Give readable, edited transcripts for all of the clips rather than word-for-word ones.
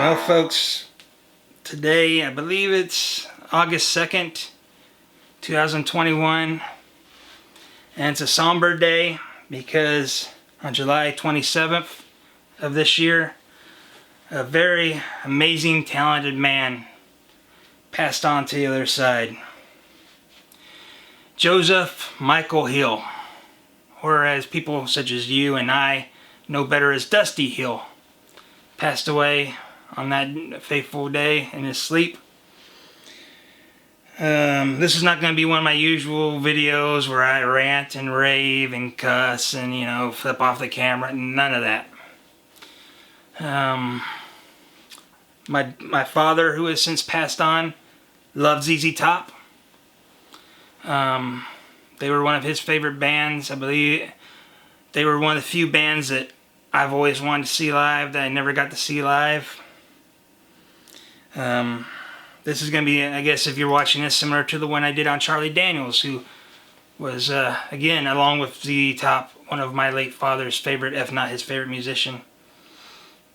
Well, folks, today I believe it's August 2nd, 2021, and it's a somber day because on July 27th of this year, a very amazing, talented man passed on to the other side. Joseph Michael Hill, or as people such as you and I know better as Dusty Hill, passed away on that fateful day in his sleep. This is not going to be one of my usual videos where I rant and rave and cuss and, flip off the camera. None of that. My father, who has since passed on, loved ZZ Top. They were one of his favorite bands. I believe they were one of the few bands that I've always wanted to see live that I never got to see live. This is going to be, I guess, if you're watching this, similar to the one I did on Charlie Daniels, who was, again, along with ZZ Top, one of my late father's favorite, if not his favorite musician.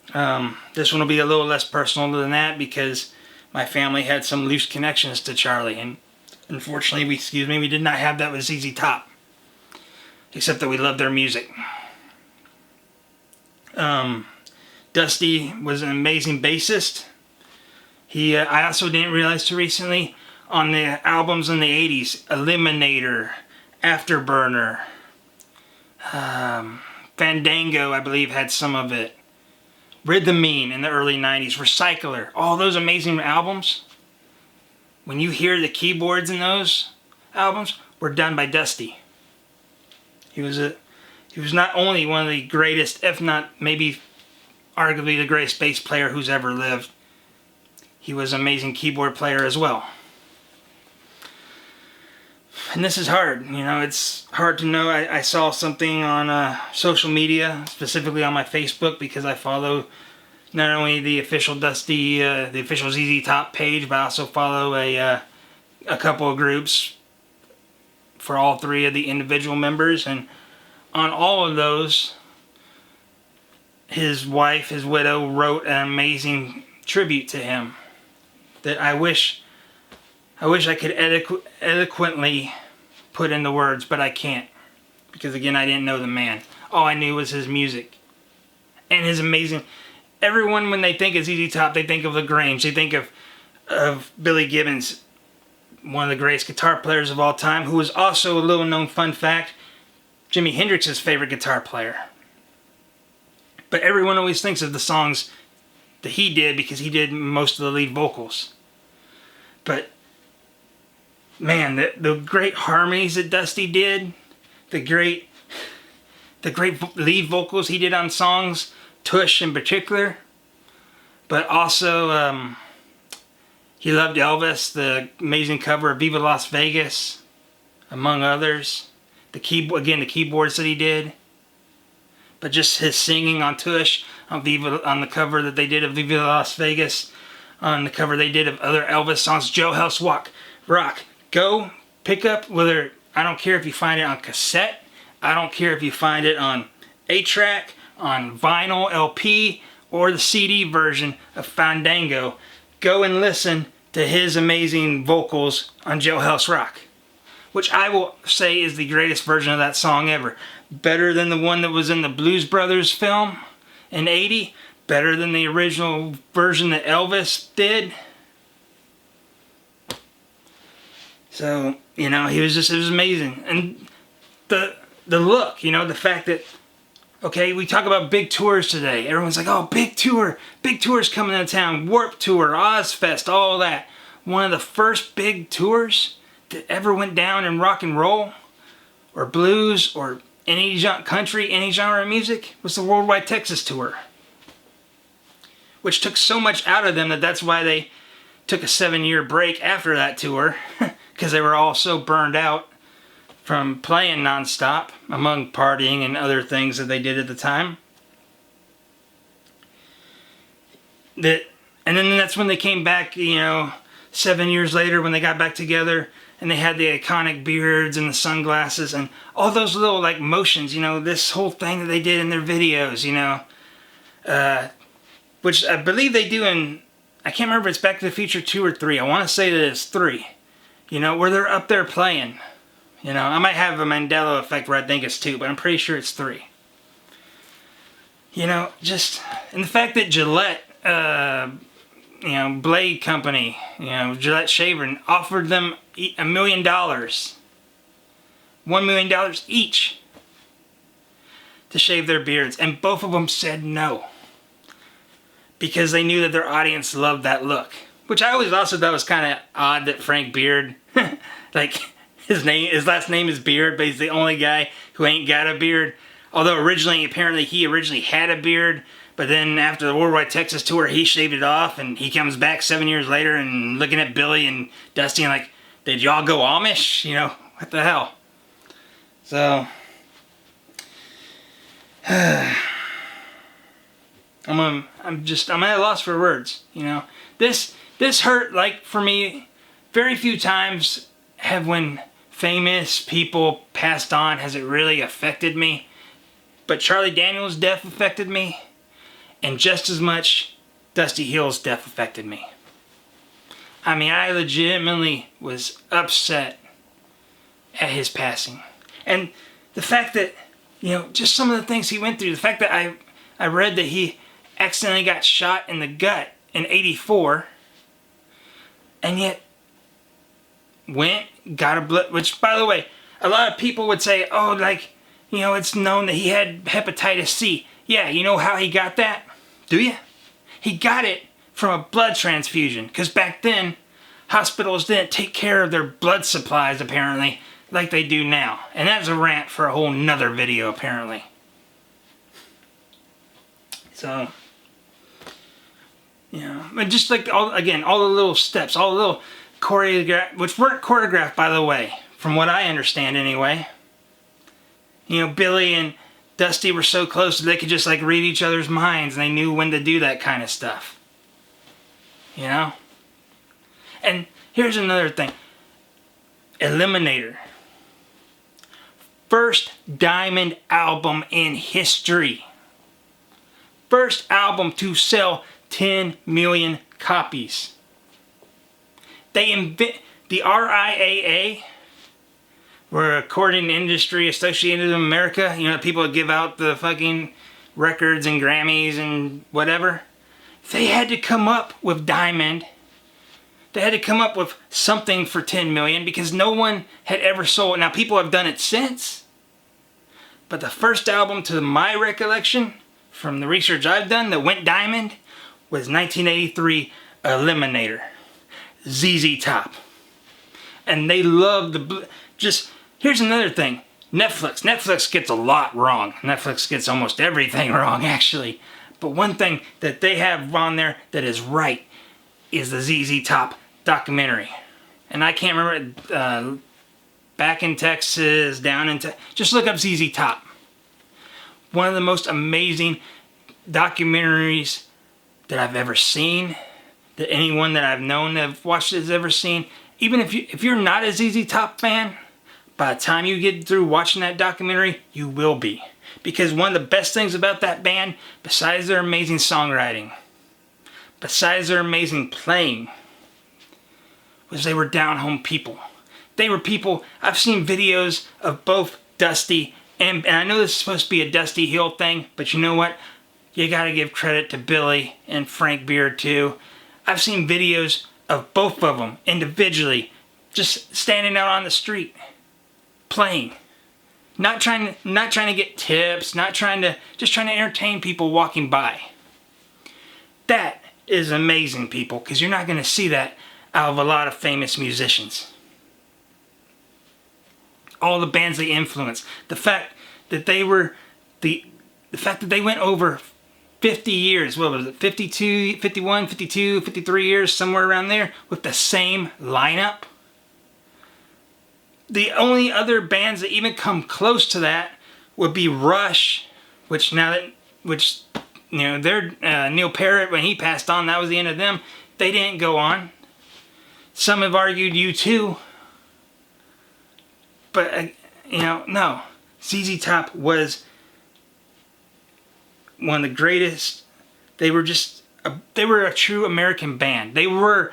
This one will be a little less personal than that because my family had some loose connections to Charlie, and unfortunately, we did not have that with ZZ Top, except that we loved their music. Dusty was an amazing bassist. I also didn't realize too recently, on the albums in the 80s, Eliminator, Afterburner, Fandango, I believe, had some of it. Rhythmine in the early 90s, Recycler, all those amazing albums. When you hear the keyboards in those albums, were done by Dusty. He was not only one of the greatest, if not maybe arguably the greatest bass player who's ever lived, he was an amazing keyboard player as well. And this is hard, it's hard to know. I saw something on social media, specifically on my Facebook, because I follow not only the official Dusty, the official ZZ Top page, but I also follow a couple of groups for all three of the individual members. And on all of those, his wife, his widow, wrote an amazing tribute to him that I wish I could eloquently put into words, but I can't. Because again, I didn't know the man. All I knew was his music. And his amazing... Everyone, when they think of ZZ Top, they think of LaGrange. They think of Billy Gibbons, one of the greatest guitar players of all time, who was also a little known fun fact, Jimi Hendrix's favorite guitar player. But everyone always thinks of the songs that he did because he did most of the lead vocals. But man, the great harmonies that Dusty did, the great lead vocals he did on songs, Tush in particular, but also he loved Elvis, the amazing cover of Viva Las Vegas, among others. The keyboards that he did, but just his singing on Tush, on the cover that they did of Viva Las Vegas, on the cover they did of other Elvis songs, Jailhouse Rock. Go pick up, I don't care if you find it on cassette, I don't care if you find it on 8-track, on vinyl, LP, or the CD version of Fandango. Go and listen to his amazing vocals on Jailhouse Rock, which I will say is the greatest version of that song ever. Better than the one that was in the Blues Brothers film in '80. Better than the original version that Elvis did. So, it was amazing. And the look, the fact that, okay, we talk about big tours today. Everyone's like, oh, big tour's coming to town, Warped Tour, Ozfest, all that. One of the first big tours that ever went down in rock and roll, or blues, or any country, any genre of music, was the Worldwide Texas Tour. Which took so much out of them that's why they took a 7-year break after that tour, because they were all so burned out from playing nonstop, among partying and other things that they did at the time. And then that's when they came back, 7 years later, when they got back together, and they had the iconic beards and the sunglasses and all those little motions, this whole thing that they did in their videos, which I believe they do in, I can't remember if it's Back to the Future 2 or 3. I want to say that it's 3. You know, where they're up there playing. You know, I might have a Mandela effect where I think it's 2, but I'm pretty sure it's 3. You know, just, and the fact that Gillette, you know, Blade Company, you know, Gillette Shaver, offered them $1 million. $1 million each to shave their beards. And both of them said no. Because they knew that their audience loved that look. Which I always also thought was kind of odd that Frank Beard, like, his last name is Beard, but he's the only guy who ain't got a beard. Although apparently he originally had a beard, but then after the Worldwide Texas tour, he shaved it off, and he comes back 7 years later and looking at Billy and Dusty and like, did y'all go Amish? You know, what the hell? So, I'm at a loss for words. You know, this hurt. Like for me, very few times have when famous people passed on has it really affected me. But Charlie Daniels' death affected me, and just as much Dusty Hill's death affected me. I mean, I legitimately was upset at his passing. And the fact that, you know, just some of the things he went through, the fact that I read that he accidentally got shot in the gut in '84, and yet went, got a blood, which, by the way, a lot of people would say, oh, like, you know, it's known that he had hepatitis C. Yeah, you know how he got that? Do you? He got it from a blood transfusion. Because back then, hospitals didn't take care of their blood supplies, apparently, like they do now. And that's a rant for a whole nother video, apparently. So, you know, but just like, all the little steps, all the little choreographed, which weren't choreographed, by the way, from what I understand anyway. You know, Billy and Dusty were so close that they could just like read each other's minds, and they knew when to do that kind of stuff. You know? And here's another thing. Eliminator. First Diamond album in history. First album to sell 10 million copies. The RIAA, were Recording Industry Associated of America, you know, people that give out the fucking records and Grammys and whatever. They had to come up with Diamond. They had to come up with something for 10 million because no one had ever sold. Now, people have done it since. But the first album, to my recollection, from the research I've done, that went Diamond, was 1983 Eliminator. ZZ Top. And they loved the... Just... Here's another thing. Netflix gets a lot wrong. Netflix gets almost everything wrong, actually. But one thing that they have on there that is right is the ZZ Top documentary. And I can't remember it. Back in Texas, down in Texas. Just look up ZZ Top. One of the most amazing documentaries that I've ever seen. That anyone that I've known that have watched it has ever seen. Even if you're not a ZZ Top fan, by the time you get through watching that documentary, you will be. Because one of the best things about that band, besides their amazing songwriting, besides their amazing playing, was they were down-home people. They were people, I've seen videos of both Dusty, and I know this is supposed to be a Dusty Hill thing, but you know what? You gotta give credit to Billy and Frank Beard too. I've seen videos of both of them individually, just standing out on the street. Playing, not trying to get tips, just trying to entertain people walking by. That is amazing, people, because you're not going to see that out of a lot of famous musicians. All the bands they influenced, the fact that they were the fact that they went over 50 years, what was it, 52, 51, 52, 53 years, somewhere around there, with the same lineup. The only other bands that even come close to that would be Rush, which you know, they're Neil Peart, when he passed on, that was the end of them. They didn't go on. Some have argued U2, but you know, no. ZZ Top was one of the greatest. They were just they were a true American band. They were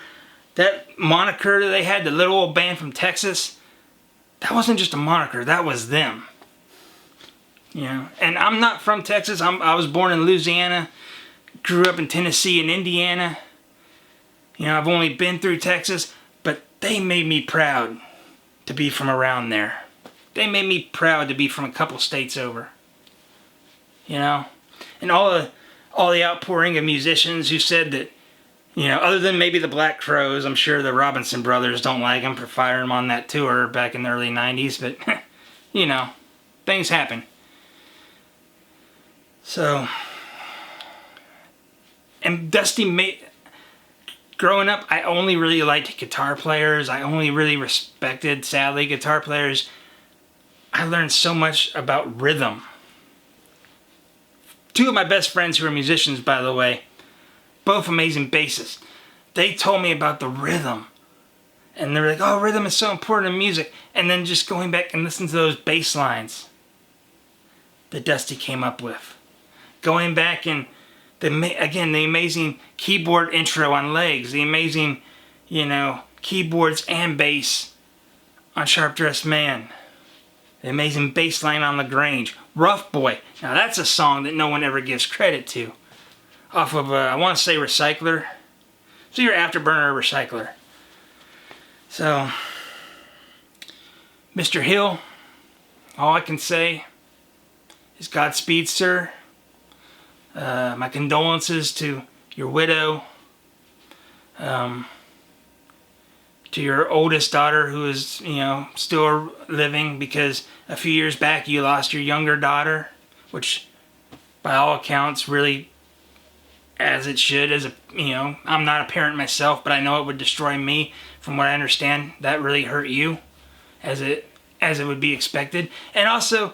that moniker that they had, the little old band from Texas. That wasn't just a moniker. That was them. You know, and I'm not from Texas. I was born in Louisiana, grew up in Tennessee and Indiana. You know, I've only been through Texas, but they made me proud to be from around there. They made me proud to be from a couple states over. You know, and all the outpouring of musicians who said that, you know, other than maybe the Black Crowes, I'm sure the Robinson brothers don't like them for firing them on that tour back in the early 90s, but, you know, things happen. So, and Dusty growing up, I only really liked guitar players. I only really respected, sadly, guitar players. I learned so much about rhythm. Two of my best friends who are musicians, by the way, both amazing bassists, they told me about the rhythm. And they were like, oh, rhythm is so important in music. And then just going back and listening to those bass lines that Dusty came up with. Going back and, the amazing keyboard intro on Legs. The amazing, you know, keyboards and bass on Sharp Dressed Man. The amazing bass line on LaGrange. Rough Boy. Now that's a song that no one ever gives credit to. Off of, I want to say Recycler. So your Afterburner or Recycler. So, Mr. Hill, all I can say is Godspeed, sir. My condolences to your widow. To your oldest daughter who is, you know, still living, because a few years back you lost your younger daughter, which by all accounts really, as it should, as a, you know, I'm not a parent myself, but I know it would destroy me. From what I understand, that really hurt you, as it would be expected. And also,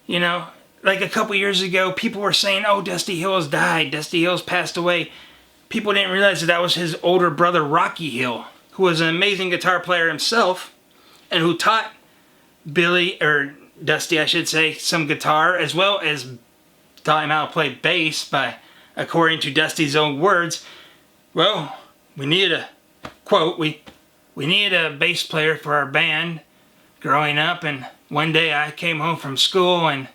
you know, like a couple years ago, people were saying, oh, Dusty Hill has died, Dusty Hill's passed away. People didn't realize that was his older brother, Rocky Hill, who was an amazing guitar player himself, and who taught Billy, or Dusty, I should say, some guitar, as well as taught him how to play bass by, according to Dusty's own words, well, we needed a, quote, we needed a bass player for our band growing up, and one day I came home from school, and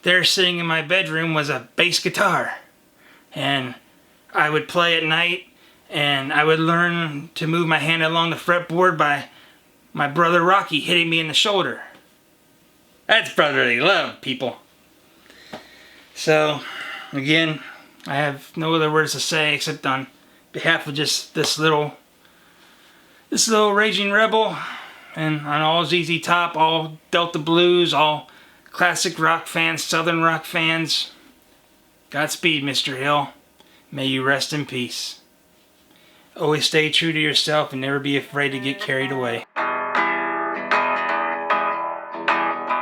there sitting in my bedroom was a bass guitar. And I would play at night, and I would learn to move my hand along the fretboard by my brother Rocky hitting me in the shoulder. That's brotherly love, people. So, again, I have no other words to say except on behalf of just this little raging rebel, and on all ZZ Top, all Delta Blues, all classic rock fans, southern rock fans. Godspeed, Mr. Hill. May you rest in peace. Always stay true to yourself and never be afraid to get carried away.